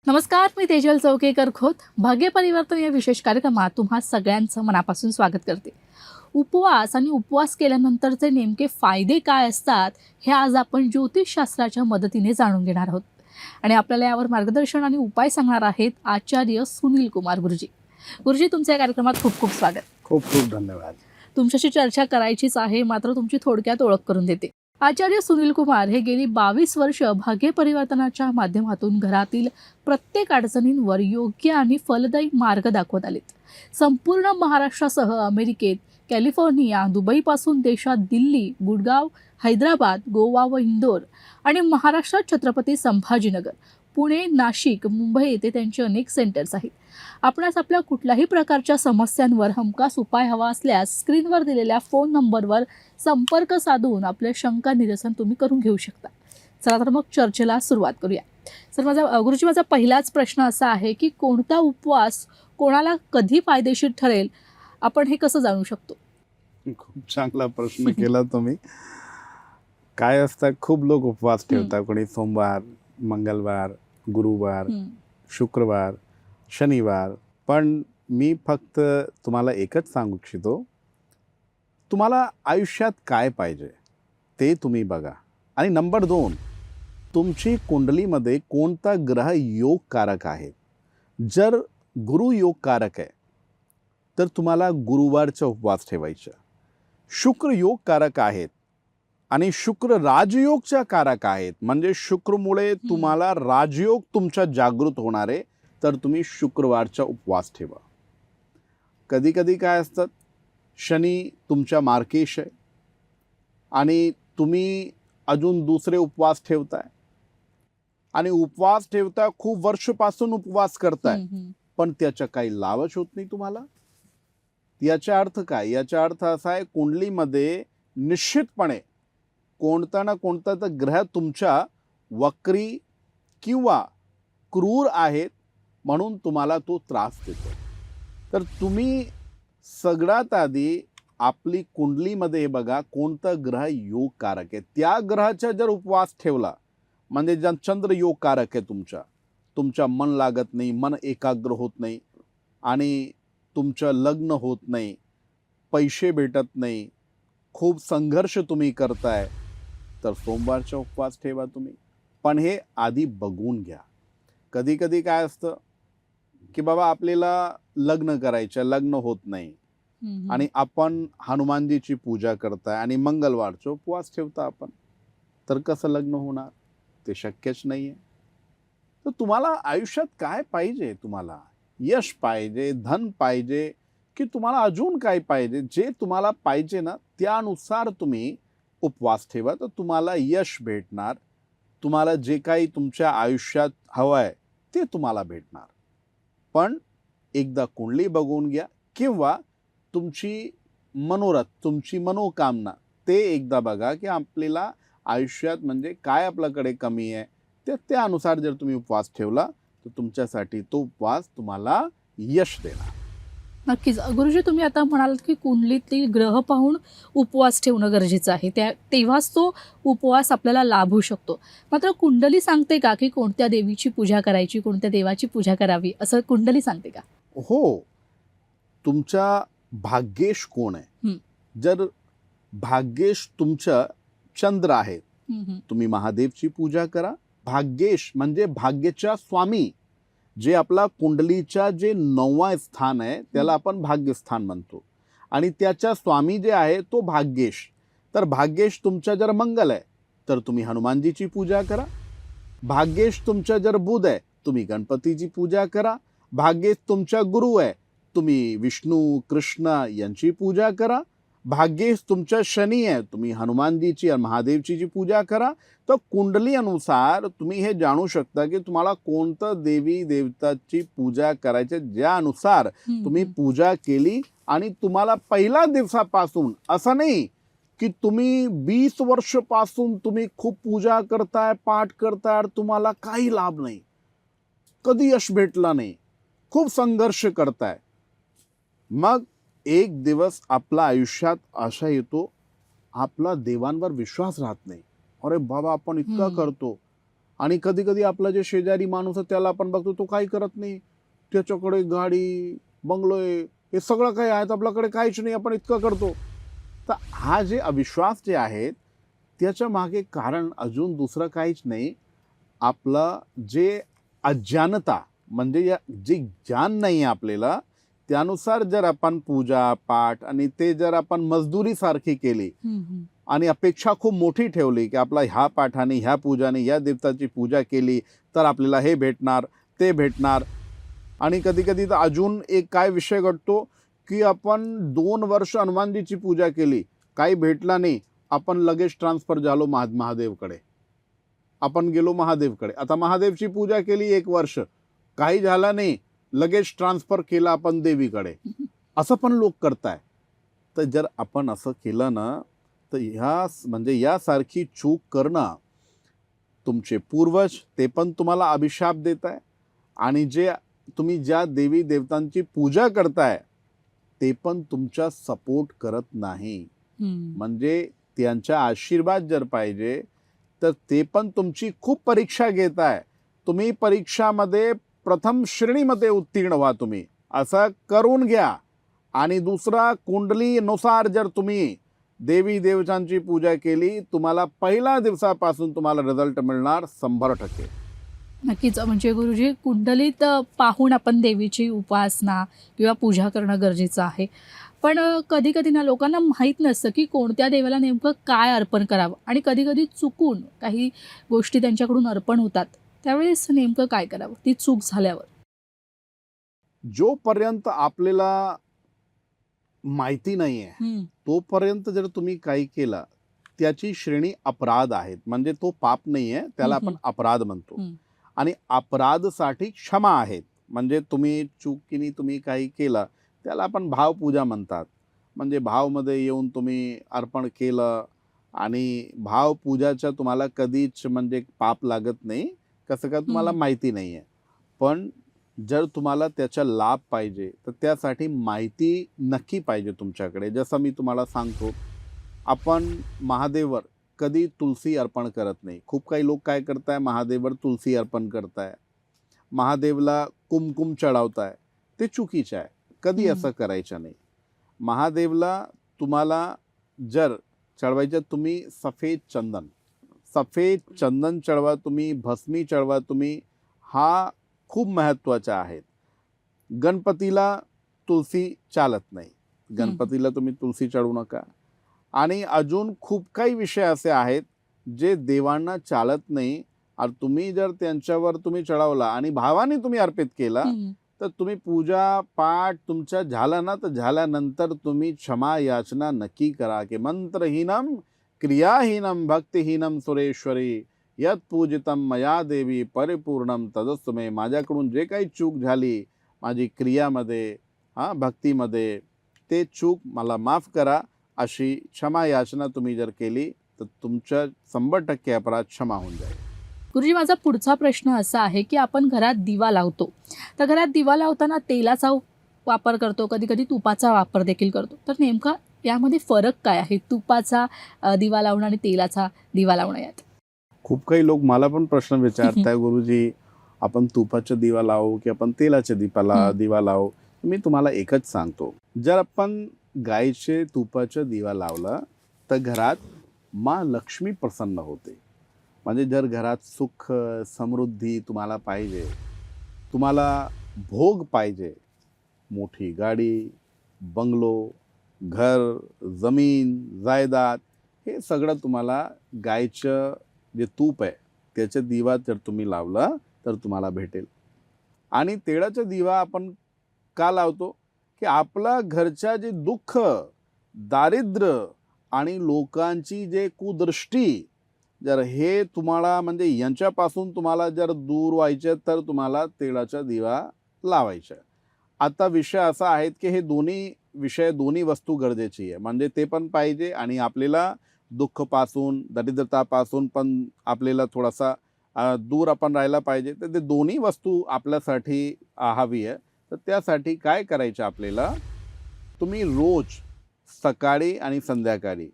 नमस्कार, मी तेजल चौकेकर खोत. भाग्य परिवर्तन या विशेष कार्यक्रमात तुम्हा सगळ्यांचं मनापासून स्वागत करते. उपवास आणि उपवास केल्यानंतरचे नेमके फायदे काय असतात हे आज आपण ज्योतिषशास्त्राच्या मदतीने जाणून घेणार आहोत. आणि आपल्याला यावर मार्गदर्शन आणि उपाय सांगणार आहेत आचार्य सुनील कुमार गुरुजी. गुरुजी, तुमच्या या कार्यक्रमात खूप खूप स्वागत. खूप खूप धन्यवाद. तुमच्याशी चर्चा करायचीच आहे, मात्र तुमची थोडक्यात ओळख करून देते. आचार्य सुनील कुमार हे गेली 22 वर्ष भाग्य परिवर्तनाच्या माध्यमातून घरातील प्रत्येक अडचणींवर योग्य आणि फलदायी मार्ग दाखवत आलेत. संपूर्ण महाराष्ट्रासह अमेरिकेत, कॅलिफोर्निया, दुबईपासून देशात दिल्ली, गुडगाव, हैदराबाद, गोवा व इंदोर आणि महाराष्ट्रात छत्रपती संभाजीनगर, पुणे, नाशिक, मुंबई येथे त्यांचे अनेक सेंटर्स आहेत. आपणास आपल्या कुठल्याही प्रकारच्या समस्यांवर हमखास उपाय हवा असल्यास स्क्रीनवर दिलेल्या फोन नंबरवर संपर्क साधून आपले शंका निरसन तुम्ही करून घेऊ शकता. चला तर मग चर्चेला सुरुवात करूया. सर, माझा पहिलाच प्रश्न असा आहे की कोणता उपवास कोणाला कधी फायदेशीर ठरेल, आपण हे कसं जाणू शकतो? खूप चांगला प्रश्न केला तुम्ही. काय असतं, खूप लोक उपवास ठेवतात. कोणी सोमवार, मंगळवार, गुरुवार, शुक्रवार, शनिवार. पण मी फक्त तुम्हाला एकच सांगू इच्छितो, तुम्हाला आयुष्यात काय पाहिजे ते तुम्ही बघा. आणि नंबर 2, तुमची कुंडलीमध्ये कोणता ग्रह योगकारक आहे. जर गुरु योगकारक आहे तर तुम्हाला गुरुवारचा उपवास ठेवायचा. शुक्र योगकारक आहेत आणि शुक्र राजयोगच्या कारक आहेत, म्हणजे शुक्रमुळे तुम्हाला राजयोग तुमच्या जागृत होणार आहे, तर तुम्ही शुक्रवारचा उपवास ठेवा. कधी कधी काय असतं, शनी तुमच्या मार्केश आहे आणि तुम्ही अजून दुसरे उपवास ठेवताय आणि उपवास ठेवता खूप वर्षापासून उपवास करताय, पण त्याचा काही लाभच होत नाही तुम्हाला. याचा अर्थ काय? याचा अर्थ असा आहे, कुंडलीमध्ये निश्चितपणे कोणता ना कोणता तर ग्रह तुमच्या वक्री किंवा क्रूर आहेत, म्हणून तुम्हाला तो त्रास देतो. तर तुम्ही सगळ्यात आधी आपली कुंडलीमध्ये बघा कोणता ग्रह योगकारक आहे. त्या ग्रहाचा जर उपवास ठेवला, म्हणजे ज्या चंद्र योगकारक आहे तुमच्या मन लागत नाही, मन एकाग्र होत नाही आणि तुमचं लग्न होत नाही, पैसे भेटत नाही, खूप संघर्ष तुम्ही करताय, तर सोमवारचा उपवास ठेवा तुम्ही. पण हे आधी बघून घ्या. कधी कधी काय असतं की बाबा आपल्याला लग्न करायचं, लग्न होत नाही आणि आपण हनुमानजीची पूजा करताय आणि मंगळवारचा उपवास ठेवता आपण, तर कसं लग्न होणार? ते शक्यच नाही आहे. तर तुम्हाला आयुष्यात काय पाहिजे? तुम्हाला यश पाहिजे, धन पाहिजे, की तुम्हाला अजून काय पाहिजे? जे तुम्हाला पाहिजे ना, त्यानुसार तुम्ही उपवास ठेवा, तर तुम्हाला यश भेटणार. तुम्हाला जे काही तुमच्या आयुष्यात हवं आहे ते तुम्हाला भेटणार. पण एकदा कुंडली बघून घ्या किंवा तुमची मनोरथ, तुमची मनोकामना ते एकदा बघा की आपल्याला आयुष्यात म्हणजे काय आपल्याकडे कमी आहे, त्यानुसार जर तुम्ही उपवास ठेवला तर तुमच्यासाठी तो उपवास तुम्हाला यश देणार. नक्कीच. गुरुजी, तुम्ही आता म्हणालात की कुंडलीतील ग्रह पाहून उपवास ठेवणं गरजेचं आहे, तेव्हाच तो उपवास आपल्याला लाभू शकतो. मात्र कुंडली सांगते का की कोणत्या देवीची पूजा करायची, कोणत्या देवाची पूजा करावी, असं कुंडली सांगते का? हो, तुमचा भाग्येश कोण आहे. जर भाग्येश तुमचं चंद्र आहे, तुम्ही महादेवची पूजा करा. भाग्येश म्हणजे भाग्याचा स्वामी, जे आपला कुंडलीचा जे 9वा स्थान आहे त्याला आपण भाग्यस्थान म्हणतो, आणि त्याचा स्वामी जे आहे तो भाग्येश. तर भाग्येश तुमचा जर मंगल आहे तर तुम्ही हनुमानजीची पूजा करा. भाग्येश तुमचा जर बुध आहे, तुम्ही गणपतीची पूजा करा. भाग्येश तुमचा गुरु आहे, तुम्ही विष्णू कृष्ण यांची पूजा करा. भाग्येश तुमचा शनी आहे, तुम्ही हनुमानजीची आणि महादेवची पूजा करा. तर कुंडली अनुसार तुम्ही हे जाणू शकता की तुम्हाला कोणतं देवी देवताची पूजा करायची. ज्यानुसार तुम्ही पूजा केली आणि तुम्हाला पहिल्या दिवसापासून असं नाही की तुम्ही 20 वर्षापासून तुम्ही खूप पूजा करताय, पाठ करताय, तुम्हाला काही लाभ नाही, कधी यश भेटला नाही, खूप संघर्ष करताय, मग एक दिवस आपल्या आयुष्यात असा येतो, आपला देवांवर विश्वास राहत नाही. अरे बाबा, आपण इतका करतो आणि कधी कधी आपला जे शेजारी माणूस आहे त्याला आपण बघतो तो काही करत नाही, त्याच्याकडे गाडी बंगलो आहे, हे सगळं काही आहे, आपल्याकडे काहीच नाही, आपण इतकं करतो. तर हा जे अविश्वास जे आहेत त्याच्या मागे कारण अजून दुसरं काहीच नाही, आपलं जे अज्ञानता, म्हणजे जे ज्ञान नाही आहे आपल्याला, त्यानुसार जर आपण पूजा पाठ आणि ते जर आपण मजदुरी सारखी केली आणि अपेक्षा खूप मोठी ठेवली की आपला ह्या पाठाने ह्या पूजाने या देवताची पूजा केली तर आपल्याला हे भेटणार ते भेटणार. आणि कधी कधी तर अजून एक काय विषय घडतो की आपण 2 वर्ष हनुमानजीची पूजा केली, काही भेटला नाही, आपण लगेच ट्रान्सफर झालो महादेवकडे, आपण गेलो महादेवकडे. आता महादेवची पूजा केली 1 वर्ष, काही झाला नाही, लगेच ट्रान्सफर केला आपण देवीकडे. असं पण लोक करताय. तर जर आपण असं केलं ना तर म्हणजे यासारखी चूक करणं, तुमचे पूर्वज ते पण तुम्हाला अभिशाप देत आहे आणि जे तुम्ही ज्या देवी देवतांची पूजा करताय ते पण तुमचा सपोर्ट करत नाही. म्हणजे त्यांचा आशीर्वाद जर पाहिजे तर ते पण तुमची खूप परीक्षा घेत आहे. तुम्ही परीक्षामध्ये प्रथम श्रेणीमध्ये उत्तीर्ण व्हा, तुम्ही असं करून घ्या. आणि दुसरा, कुंडलीनुसार जर तुम्ही देवी देवतांची पूजा केली, तुम्हाला पहिल्या दिवसापासून तुम्हाला रिझल्ट मिळणार 100%. नक्कीच. म्हणजे गुरुजी, कुंडलीत पाहून आपण देवीची उपासना किंवा पूजा करणं गरजेचं आहे. पण कधी कधी ना लोकांना माहीत नसतं की कोणत्या देवाला नेमकं काय अर्पण करावं, आणि कधी कधी चुकून काही गोष्टी त्यांच्याकडून अर्पण होतात. त्यावेळेस नेमकं काय करावं ती चूक झाल्यावर? जोपर्यंत आपल्याला माहिती नाही आहे तोपर्यंत जर तुम्ही काही केलं त्याची श्रेणी अपराध आहेत. म्हणजे तो पाप नाही आहे, त्याला आपण अपराध म्हणतो. आणि अपराधसाठी क्षमा आहेत. म्हणजे तुम्ही चुकीने तुम्ही काही केलं त्याला आपण भावपूजा म्हणतात. म्हणजे भावमध्ये येऊन तुम्ही अर्पण केलं आणि भावपूजाच्या तुम्हाला कधीच म्हणजे पाप लागत नाही. कसं का तुम्हाला माहिती नाही आहे. पण जर तुम्हाला त्याचा लाभ पाहिजे तर त्यासाठी माहिती नक्की पाहिजे तुमच्याकडे. जसं मी तुम्हाला सांगतो, आपण महादेववर कधी तुलसी अर्पण करत नाही. खूप काही लोक काय करताय, महादेववर तुलसी अर्पण करताय, महादेवला कुमकुम चढवताय, ते चुकीचं आहे. कधी असं करायचं नाही. महादेवला तुम्हाला जर चढवायचं, तुम्ही सफेद चंदन चढवा, तुम्ही भस्मी चढवा, तुम्ही हा खूप महत्त्वाचा आहे. गणपतीला तुलसी चालत नाही, गणपतीला तुम्ही तुलसी चढवू नका. आणि अजून खूप काही विषय असे आहेत जे देवांना चालत नाही. आणि तुम्ही जर त्यांच्यावर तुम्ही चढवला आणि भावाने तुम्ही अर्पित केला तर तुम्ही पूजा पाठ तुमच्या झाला ना, तर झाल्यानंतर तुम्ही क्षमा याचना नक्की करा की मंत्रहीनम क्रियाहीनम भक्तिहीनम सुरेश्वरी यत पूजितम मया देवी परिपूर्णम तदस्तु मे. माझ्याकडून जे काही चूक झाली माझी क्रियामध्ये भक्तीमध्ये, ते चूक मला माफ करा, अशी क्षमा याचना तुम्ही जर केली तर तुमच्या 100% अपराध क्षमा होऊन जाईल. गुरुजी, माझा पुढचा प्रश्न असा आहे की आपण घरात दिवा लावतो, तर घरात दिवा लावताना तेलाचा वापर करतो, कधी कधी तुपाचा वापर देखील करतो. तर नेमका यामध्ये फरक काय आहे, तुपाचा दिवा लावणं आणि तेलाचा दिवा लावणं यात? खूप काही लोक मला पण प्रश्न विचारताय, गुरुजी आपण तुपाचा दिवा लावू की आपण तेलाच्या दिवा लावू. मी तुम्हाला एकच सांगतो, जर आपण गायीचे तुपाचा दिवा लावला तर घरात माँ लक्ष्मी प्रसन्न होते. म्हणजे जर घरात सुख समृद्धी तुम्हाला पाहिजे, तुम्हाला भोग पाहिजे, मोठी गाडी, बंगलो, घर, जमीन, जायदाद, हे सगळं तुम्हाला गायचं जे तूप आहे त्याचा दिवा जर तुम्ही लावला तर तुम्हाला भेटेल. आणि तेलाचा दिवा आपण का लावतो की आपला घरच्या जे दुःख, दारिद्र्य आणि लोकांची जे कुदृष्टी, जर हे तुम्हाला म्हणजे यांच्यापासून तुम्हाला जर दूर व्हायचे तर तुम्हाला तेलाचा दिवा लावायचा. आता विषय असा आहे की हे दोन्ही वस्तू गरजेची आहे. म्हणजे ते पण पाहिजे आणि आपल्याला दुःखपासून दरिद्रतापासून पण आपल्याला थोडासा दूर आपण राहायला पाहिजे. तर ते दोन्ही वस्तू आपल्यासाठी हवी आहे. तर त्यासाठी काय करायचं आपल्याला, तुम्ही रोज सकाळी आणि संध्याकाळी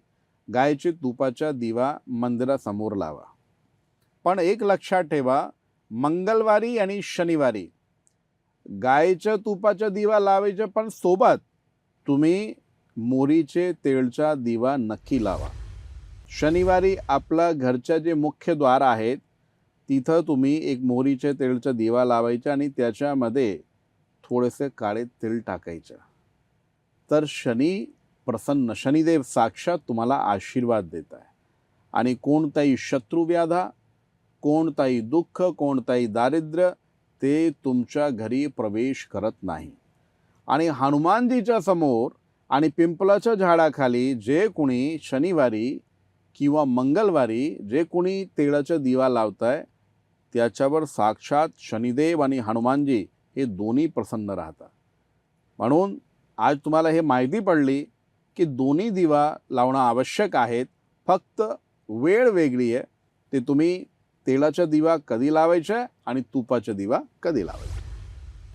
गायचे तुपाचा दिवा मंदिरासमोर लावा. पण एक लक्षात ठेवा, मंगळवारी आणि शनिवारी गायच्या तुपाचा दिवा लावायचा, पण सोबत तुम्ही मोहरीचे तेलचा दिवा नक्की लावा. शनिवारी आपला घरच्या जे मुख्य द्वार आहेत तिथं तुम्ही एक मोहरीचे तेलचा दिवा लावायचा आणि त्याच्यामध्ये थोडेसे काळे तेल टाकायचं. तर शनी प्रसन्न, शनिदेव साक्षात तुम्हाला आशीर्वाद देत आहे आणि कोणताही शत्रुव्याधा, कोणताही दुःख, कोणताही दारिद्र्य ते तुमच्या घरी प्रवेश करत नाही. आणि हनुमानजीच्या समोर आणि पिंपळाच्या झाडाखाली जे कोणी शनिवारी किंवा मंगळवारी जे कोणी तेलाचा दिवा लावताय त्याच्यावर साक्षात शनिदेव आणि हनुमानजी हे दोन्ही प्रसन्न राहतात. म्हणून आज तुम्हाला हे माहिती पडली की दोन्ही दिवा लावणं आवश्यक आहेत, फक्त वेळ वेगळी आहे. ते तुम्ही तेलाचा दिवा कधी लावायचा आणि तुपाचा दिवा कधी लावायचा.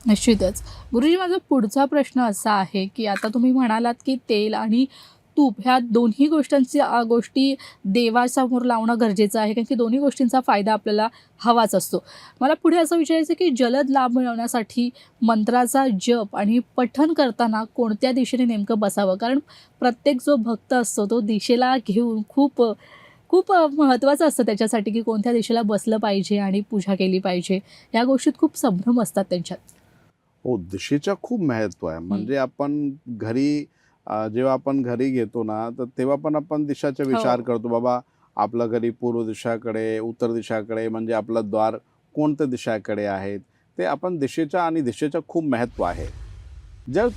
निश्चितच. गुरुजी, माझा पुढचा प्रश्न असा आहे की आता तुम्ही म्हणालात की तेल आणि तूप ह्या दोन्ही गोष्टी देवासमोर लावणं गरजेचं आहे, कारण की दोन्ही गोष्टींचा फायदा आपल्याला हवाच असतो. मला पुढे असं विचारायचं की जलद लाभ मिळवण्यासाठी मंत्राचा जप आणि पठण करताना कोणत्या दिशेने नेमकं बसावं? कारण प्रत्येक जो भक्त असतो तो दिशेला घेऊन खूप खूप महत्त्वाचं असतं त्याच्यासाठी की कोणत्या दिशेला बसलं पाहिजे आणि पूजा केली पाहिजे. या गोष्टीत खूप संभ्रम असतात त्यांच्यात. हो, दिशेचं खूप महत्त्व आहे. म्हणजे आपण घरी जेव्हा आपण घरी घेतो ना, तर तेव्हा पण आपण दिशाचा विचार करतो. बाबा आपलं घरी पूर्व दिशाकडे, उत्तर दिशाकडे, म्हणजे आपलं द्वार कोणत्या दिशाकडे आहेत ते आपण दिशेचा, आणि दिशेचं खूप महत्त्व आहे. जर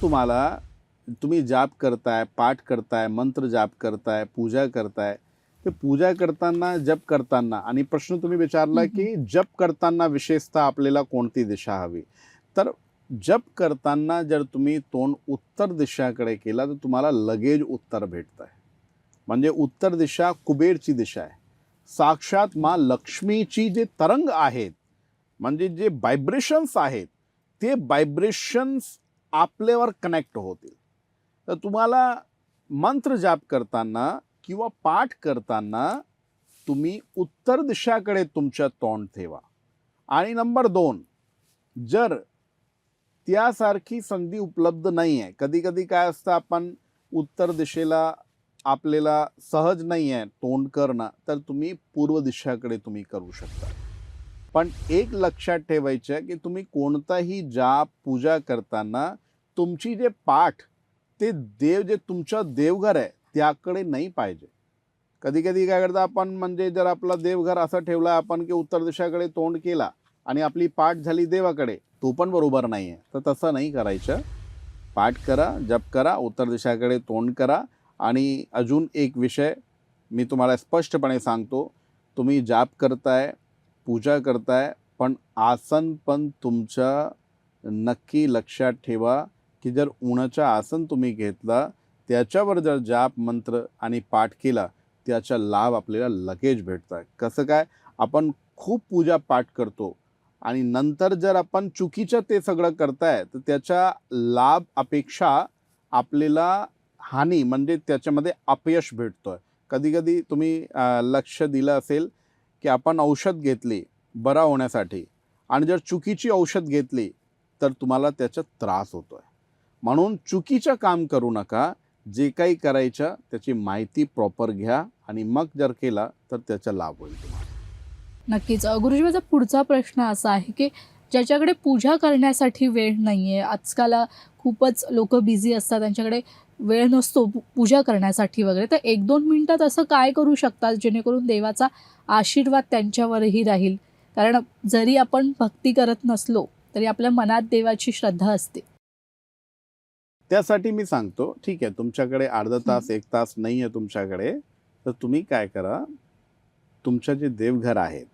तुम्ही जाप करताय, पाठ करताय, मंत्र जाप करताय, पूजा करताय, ते पूजा करताना, जप करताना, आणि प्रश्न तुम्ही विचारला की जप करताना विशेषतः आपल्याला कोणती दिशा हवी. तर जप करताना जर तुम्ही तोंड उत्तर दिशाकडे केला तर तुम्हाला लगेच उत्तर भेटत आहे. म्हणजे उत्तर दिशा कुबेरची दिशा आहे. साक्षात माँ लक्ष्मीची जे तरंग आहेत, म्हणजे जे व्हायब्रेशन्स आहेत, ते व्हायब्रेशन्स आपल्यावर कनेक्ट होतील. तर तुम्हाला मंत्र जाप करताना किंवा पाठ करताना तुम्ही उत्तर दिशाकडे तुमचं तोंड ठेवा. आणि नंबर 2, जर त्यासारखी संधी उपलब्ध नाही आहे, कधी कधी काय असतं, आपण उत्तर दिशेला आपल्याला सहज नाही आहे तोंड करणं, तर तुम्ही पूर्व दिशाकडे तुम्ही करू शकता. पण एक लक्षात ठेवायचं की तुम्ही कोणताही जाप पूजा करताना तुमची जे पाठ ते जे तुमचं देवघर आहे त्याकडे नाही पाहिजे. कधी कधी काय करता आपण, म्हणजे जर आपला देवघर असं ठेवला आपण की उत्तर दिशाकडे तोंड केला आणि आपली पाठ झाली देवाकडे, तो पण बरोबर नाही आहे. तर तसं नाही करायचं. पाठ करा, जप करा, उत्तर दिशाकडे तोंड करा. आणि अजून एक विषय मी तुम्हाला स्पष्टपणे सांगतो, तुम्ही जाप करताय, पूजा करताय, पण आसन पण तुमचं नक्की लक्षात ठेवा की जर उन्हाचं आसन तुम्ही घेतला, त्याच्यावर जर जाप मंत्र आणि पाठ केला, त्याचा लाभ आपल्याला लगेच भेटत आहे. कसं काय, आपण खूप पूजा पाठ करतो आणि नंतर जर आपण चुकीचं ते सगळं करताय तर त्याचा लाभ अपेक्षा आपल्याला हानी, म्हणजे त्याच्यामध्ये अपयश भेटतोय. कधी कधी तुम्ही लक्ष दिलं असेल की आपण औषध घेतली बरा होण्यासाठी, आणि जर चुकीची औषध घेतली तर तुम्हाला त्याचा त्रास होतोय. म्हणून चुकीचं काम करू नका. जे काही करायचं त्याची माहिती प्रॉपर घ्या आणि मग जर केला तर त्याचा लाभ होईल तुम्हाला. नक्कीच. गुरुजी, माझा पुढचा प्रश्न असा आहे की ज्याच्याकडे पूजा करण्यासाठी वेळ नाही आहे, आजकाल खूपच लोक बिझी असतात, त्यांच्याकडे वेळ नसतो पूजा करण्यासाठी वगैरे, तर 1-2 मिनिटात असं काय करू शकतात जेणेकरून देवाचा आशीर्वाद त्यांच्यावरही राहील? कारण जरी आपण भक्ती करत नसलो तरी आपल्या मनात देवाची श्रद्धा असते. त्यासाठी मी सांगतो, ठीक आहे, तुमच्याकडे अर्धा तास 1 तास नाही आहे तुमच्याकडे, तर तुम्ही काय करा, तुमचं जे देवघर आहे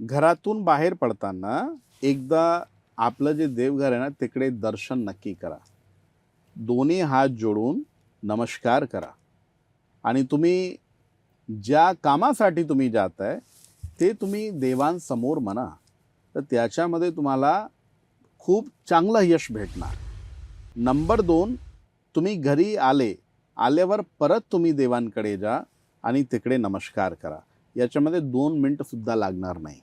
घरातून बाहेर पडताना एकदा आपलं जे देवघर आहे ना तिकडे दर्शन नक्की करा. दोन्ही हात जोडून नमस्कार करा आणि तुम्ही ज्या कामासाठी तुम्ही जाताय ते तुम्ही देवांसमोर म्हणा, तर त्याच्यामध्ये तुम्हाला खूप चांगलं यश भेटणार. नंबर 2, तुम्ही घरी आल्यावर परत तुम्ही देवांकडे जा आणि तिकडे नमस्कार करा. याच्यामध्ये 2 मिनिट सुद्धा लागणार नाही.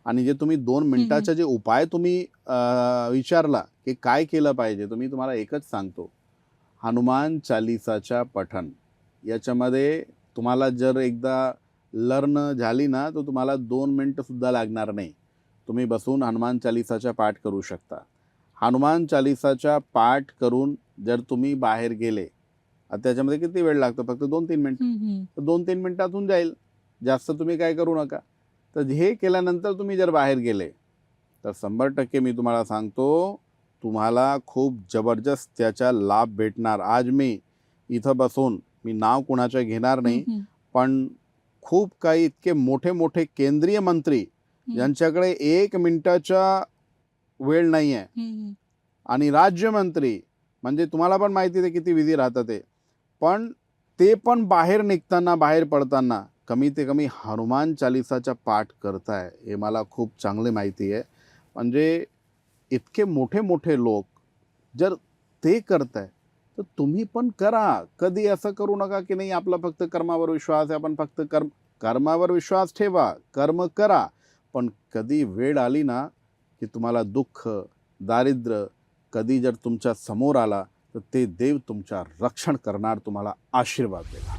आणि जे तुम्ही 2 मिनिटाचे जे उपाय तुम्ही विचारला की काय केलं पाहिजे, तुम्हाला एकच सांगतो, हनुमान चालीसाच्या पठण. याच्यामध्ये तुम्हाला जर एकदा लर्न झाली ना, तर तुम्हाला 2 मिनिटं सुद्धा लागणार नाही. तुम्ही बसून हनुमान चालीसाचा पाठ करू शकता. हनुमान चालीसाचा पाठ करून जर तुम्ही बाहेर गेले, आता त्याच्यामध्ये किती वेळ लागतो? फक्त 2-3 मिनिट. तर 2-3 मिनिटात होऊन जाईल. जास्त तुम्ही काय करू नका. तर हे केल्यानंतर तुम्ही जर बाहेर गेले तर 100% मी तुम्हाला सांगतो, तुम्हाला खूप जबरदस्त त्याचा लाभ भेटणार. आज मी इथं बसून, मी नाव कुणाचं घेणार नाही, पण खूप काही इतके मोठे मोठे केंद्रीय मंत्री ज्यांच्याकडे 1 मिनिटाचा वेळ नाही आहे, आणि राज्यमंत्री, म्हणजे तुम्हाला पण माहिती आहे किती बिझी राहतात ते, पण ते पण बाहेर निघताना, बाहेर पडताना कमी ते कमी हनुमान चालीसाचा पाठ करताय, हे मला खूप चांगली माहिती आहे. म्हणजे इतके मोठे मोठे लोक जर ते करताय तर तुम्ही पण करा. कधी असं करू नका की नाही आपला फक्त कर्मावर विश्वास आहे, आपण फक्त कर्मावर विश्वास ठेवा, कर्म करा. पण कधी वेळ आली ना की तुम्हाला दुःख, दारिद्र्य कधी जर तुमच्या समोर आला तर ते देव तुमच्या रक्षण करणार, तुम्हाला आशीर्वाद देणार.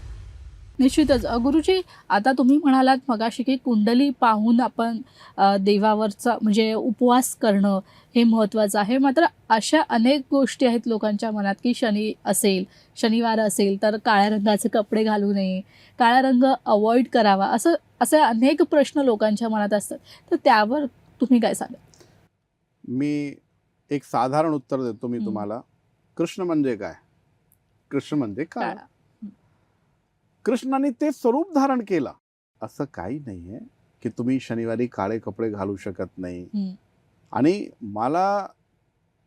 निश्चितच. गुरुजी, आता तुम्ही म्हणालात मगाशी की कुंडली पाहून आपण देवावरचा म्हणजे उपवास करणं हे महत्त्वाचं आहे. मात्र अशा अनेक गोष्टी आहेत लोकांच्या मनात की शनिवार असेल तर काळ्या रंगाचे कपडे घालू नये, काळा रंग अवॉइड करावा, असे अनेक प्रश्न लोकांच्या मनात असतात. तर त्यावर तुम्ही काय सांगाल? मी एक साधारण उत्तर देतो मी तुम्हाला. कृष्ण म्हणजे काय? कृष्ण म्हणजे काळा. काळा. कृष्णाने ते स्वरूप धारण केलं. असं काही नाहीये की तुम्ही शनिवारी काळे कपडे घालू शकत नाही. आणि मला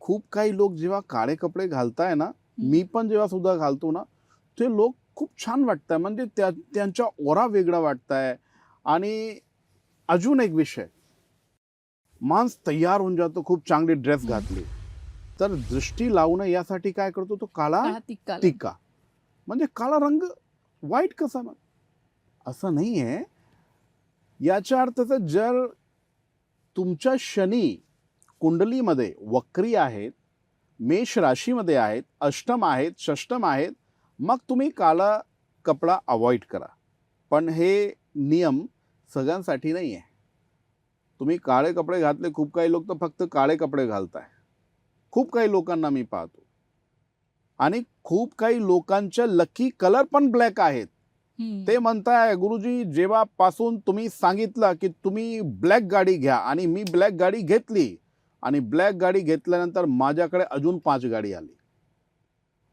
खूप काही लोक जेव्हा काळे कपडे घालताय ना, मी पण जेव्हा सुद्धा घालतो ना, ते लोक खूप छान वाटताय. म्हणजे त्यांचा ओरा वेगळा वाटताय. आणि अजून एक विषय, माणूस तयार होऊन जातो खूप चांगली ड्रेस घातली तर दृष्टी लावू नये यासाठी काय करतो तो काळा टिक्का. म्हणजे काळा रंग वाईट कसा ना? असं नाही आहे. याच्या अर्थाचं जर तुमच्या शनी कुंडलीमध्ये वक्री आहेत, मेष राशीमध्ये आहेत, अष्टम आहेत, षष्टम आहेत, मग तुम्ही काळा कपडा अवॉइड करा. पण हे नियम सगळ्यांसाठी नाही आहे. तुम्ही काळे कपडे घातले, खूप काही लोक तर फक्त काळे कपडे घालताय. खूप काही लोकांना मी पाहतो. आणि खूप काही लोकांच्या लकी कलर पण ब्लॅक आहेत. ते म्हणताय गुरुजी, जेव्हापासून तुम्ही सांगितलं की तुम्ही ब्लॅक गाडी घ्या, आणि मी ब्लॅक गाडी घेतली, आणि ब्लॅक गाडी घेतल्यानंतर माझ्याकडे अजून 5 गाडी आली.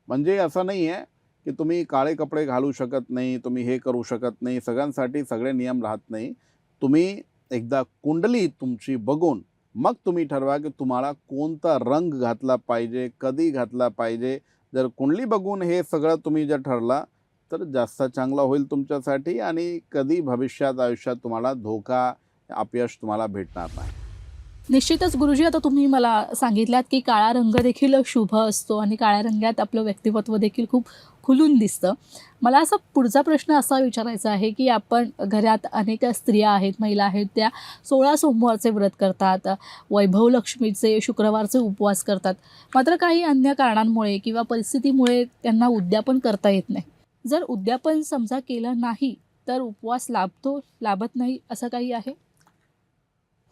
म्हणजे असं नाही आहे की तुम्ही काळे कपडे घालू शकत नाही, तुम्ही हे करू शकत नाही. सगळ्यांसाठी सगळे नियम राहत नाही. तुम्ही एकदा कुंडली तुमची बघून मग तुम्ही ठरवा की तुम्हाला कोणता रंग घातला पाहिजे, कधी घातला पाहिजे. जर कुंडली बघून हे सगळं तुम्ही जर ठरला तर जास्त चांगलं होईल तुमच्यासाठी, आणि कधी भविष्यात आयुष्यात तुम्हाला धोका, अपयश तुम्हाला भेटणार नाही. निश्चितच गुरुजी, आता तुम्ही मला सांगितलात की काळा रंग देखील शुभ असतो आणि काळ्या रंगात आपलं व्यक्तिमत्व देखील खूप खुलून दिसतं. मला असा पुढचा प्रश्न असा विचारायचा आहे की आपण घरात अनेक स्त्रिया आहेत, महिला आहेत, त्या 16 सोमवारचे व्रत करतात, वैभव लक्ष्मीचे शुक्रवारचे उपवास करतात. मात्र काही अन्य कारणांमुळे किंवा परिस्थितीमुळे त्यांना उद्यापन करता येत नाही. जर उद्यापन समजा केलं नाही तर उपवास लाभत नाही, असं काही आहे?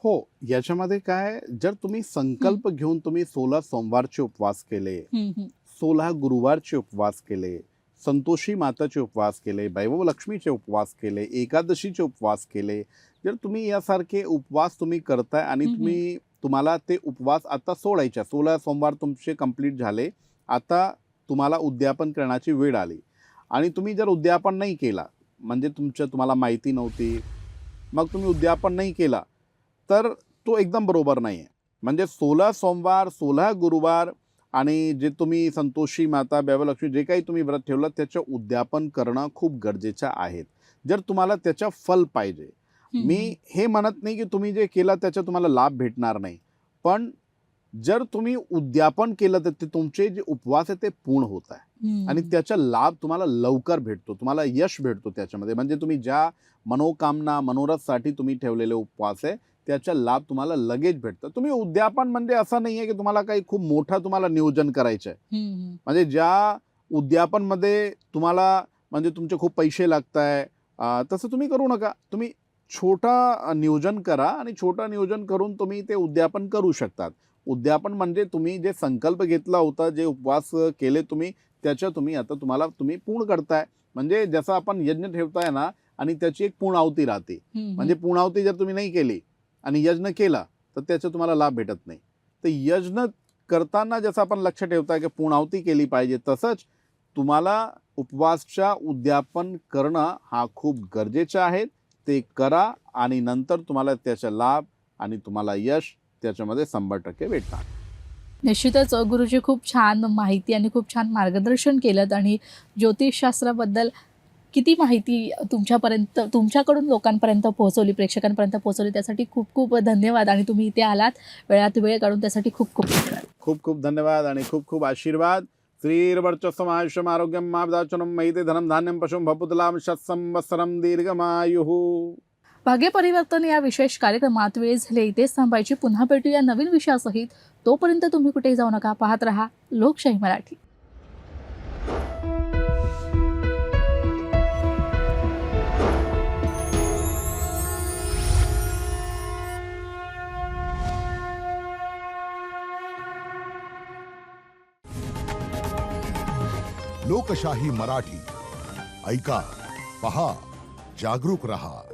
हो, याच्यामध्ये काय, जर तुम्ही संकल्प घेऊन तुम्ही 16 सोमवारचे उपवास केले, 16 गुरुवारचे उपवास केले, संतोषी माताचे उपवास केले, वैभव लक्ष्मीचे उपवास केले, एकादशीचे उपवास केले, जर तुम्ही यासारखे उपवास तुम्ही करताय आणि तुम्हाला ते उपवास आता सोडायचे, 16 सोमवार तुमचे कंप्लीट झाले, आता तुम्हाला उद्यापन करण्याची वेळ आली, आणि तुम्ही जर उद्यापन नाही केला, म्हणजे तुम्हाला माहिती नव्हती, मग तुम्ही उद्यापन नाही केला, तर तो एकदम बरोबर नाही आहे. म्हणजे 16 सोमवार, 16 गुरुवार आणि जे तुम्ही संतोषी माता, वैभवलक्ष्मी जे काही तुम्ही व्रत ठेवलं त्याचं उद्यापन करणं खूप गरजेचं आहे, जर तुम्हाला त्याचं फल पाहिजे. मी हे म्हणत नाही की तुम्ही जे केलं त्याचा तुम्हाला लाभ भेटणार नाही, पण जर तुम्ही उद्यापन केलं तर ते तुमचे जे उपवास आहे ते पूर्ण होत आहे. आणि त्याचा लाभ तुम्हाला लवकर भेटतो, तुम्हाला यश भेटतो त्याच्यामध्ये. म्हणजे तुम्ही ज्या मनोकामना मनोरथसाठी तुम्ही ठेवलेले उपवास आहे त्याचा लाभ तुम्हाला लगेच भेटतो. तुम्ही उद्यापन म्हणजे असं नाहीये की तुम्हाला काही खूप मोठा तुम्हाला नियोजन करायचं आहे. म्हणजे ज्या उद्यापनमध्ये तुम्हाला म्हणजे तुमचे खूप पैसे लागताय तसं तुम्ही करू नका. तुम्ही छोटा नियोजन करा आणि छोटा नियोजन करून तुम्ही ते उद्यापन करू शकतात. उद्यापन म्हणजे तुम्ही जे संकल्प घेतला होता, जे उपवास केले तुम्ही, त्याच्या तुम्ही आता तुम्ही पूर्ण करताय. म्हणजे जसं आपण यज्ञ ठेवताय ना आणि त्याची एक पूर्णाहुती राहते. म्हणजे पूर्णाहुती जर तुम्ही नाही केली आणि यज्ञ केला तर त्याचा तुम्हाला लाभ भेटत नाही. तर यज्ञ करताना जसं आपण लक्ष ठेवताय की पूर्णाहुती केली पाहिजे, तसंच तुम्हाला उपवासच्या उद्यापन करणं हा खूप गरजेचं आहे. ते करा आणि नंतर तुम्हाला त्याचा लाभ आणि तुम्हाला यश त्याच्यामध्ये 100% भेटणार. निश्चितच गुरुजी खूप छान माहिती आणि खूप छान मार्गदर्शन केलं आणि ज्योतिषशास्त्राबद्दल किती माहिती तुमच्याकडून लोकांपर्यंत पोहोचवली, प्रेक्षकांपर्यंत पोहोचवली, त्यासाठी खूप खूप धन्यवाद. आणि तुम्ही इथे आलात, वेळात वेळ काढून, त्यासाठी खूप खूप धन्यवाद. खूप खूप धन्यवाद आणि खूप खूप आशीर्वाद. श्रीर्वर्चस्वम् आयुष्यम् आरोग्यम् मार्गदर्शनम् महिते धनं धान्यं पशुं भपूतलां शतसंवत्सरं दीर्घमायुः. भाग्य परिवर्तन या विशेष कार्यक्रमात वेळ झाली इथेच थांबायची. पुन्हा भेटूया नवीन विषयासहित. तोपर्यंत तुम्ही कुठेही जाऊ नका, पाहत रहा लोकशाही मराठी. लोकशाही मराठी. ऐका, पहा, जागरूक रहा.